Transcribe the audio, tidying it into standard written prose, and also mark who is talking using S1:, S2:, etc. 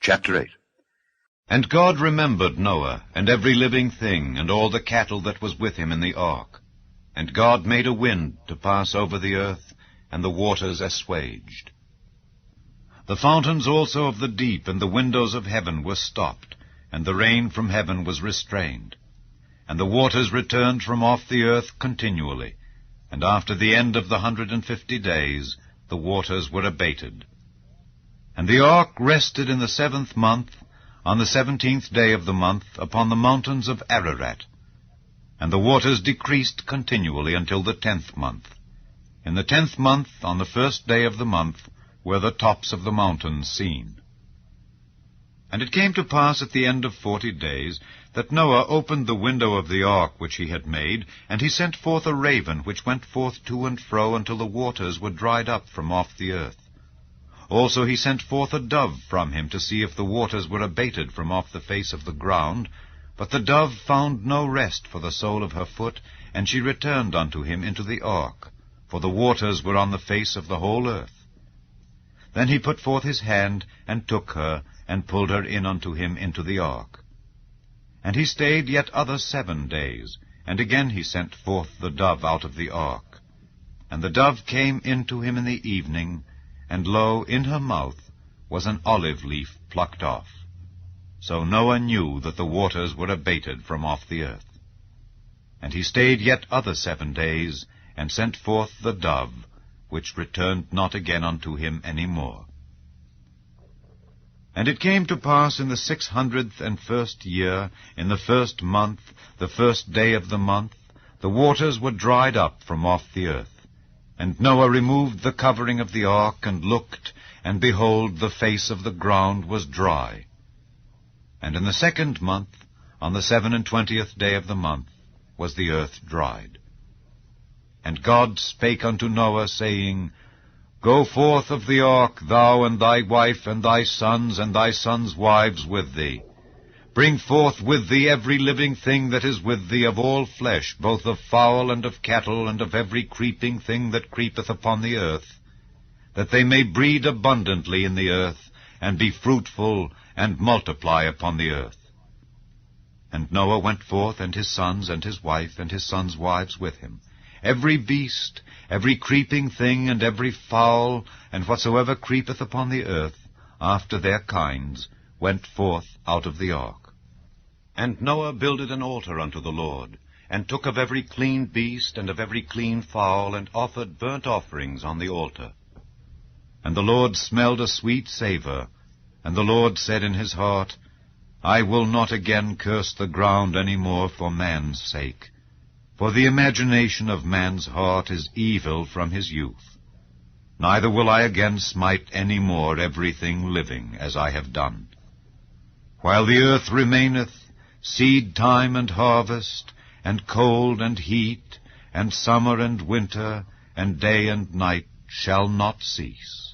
S1: Chapter 8.
S2: And God remembered Noah, and every living thing, and all the cattle that was with him in the ark. And God made a wind to pass over the earth, and the waters assuaged. The fountains also of the deep and the windows of heaven were stopped, and the rain from heaven was restrained. And the waters returned from off the earth continually, and after the end of the 150 days the waters were abated. And the ark rested in the 7th month, on the 17th day of the month, upon the mountains of Ararat. And the waters decreased continually until the 10th month. In the 10th month, on the 1st day of the month, were the tops of the mountains seen. And it came to pass at the end of 40 days, that Noah opened the window of the ark which he had made, and he sent forth a raven, which went forth to and fro until the waters were dried up from off the earth. Also he sent forth a dove from him to see if the waters were abated from off the face of the ground. But the dove found no rest for the sole of her foot, and she returned unto him into the ark, for the waters were on the face of the whole earth. Then he put forth his hand, and took her, and pulled her in unto him into the ark. And he stayed yet other 7 days, and again he sent forth the dove out of the ark. And the dove came in to him in the evening, and lo, in her mouth was an olive leaf plucked off. So Noah knew that the waters were abated from off the earth. And he stayed yet other 7 days, and sent forth the dove, which returned not again unto him any more. And it came to pass in the 601st year, in the 1st month, the 1st day of the month, the waters were dried up from off the earth. And Noah removed the covering of the ark, and looked, and behold, the face of the ground was dry. And in the 2nd month, on the 27th day of the month, was the earth dried. And God spake unto Noah, saying, Go forth of the ark, thou and thy wife, and thy sons' wives with thee. Bring forth with thee every living thing that is with thee of all flesh, both of fowl and of cattle, and of every creeping thing that creepeth upon the earth, that they may breed abundantly in the earth, and be fruitful, and multiply upon the earth. And Noah went forth, and his sons, and his wife, and his sons' wives with him. Every beast, every creeping thing, and every fowl, and whatsoever creepeth upon the earth, after their kinds, went forth out of the ark. And Noah builded an altar unto the Lord, and took of every clean beast, and of every clean fowl, and offered burnt offerings on the altar. And the Lord smelled a sweet savour, and the Lord said in his heart, I will not again curse the ground any more for man's sake, for the imagination of man's heart is evil from his youth. Neither will I again smite any more everything living, as I have done. While the earth remaineth, seed time and harvest, and cold and heat, and summer and winter, and day and night shall not cease.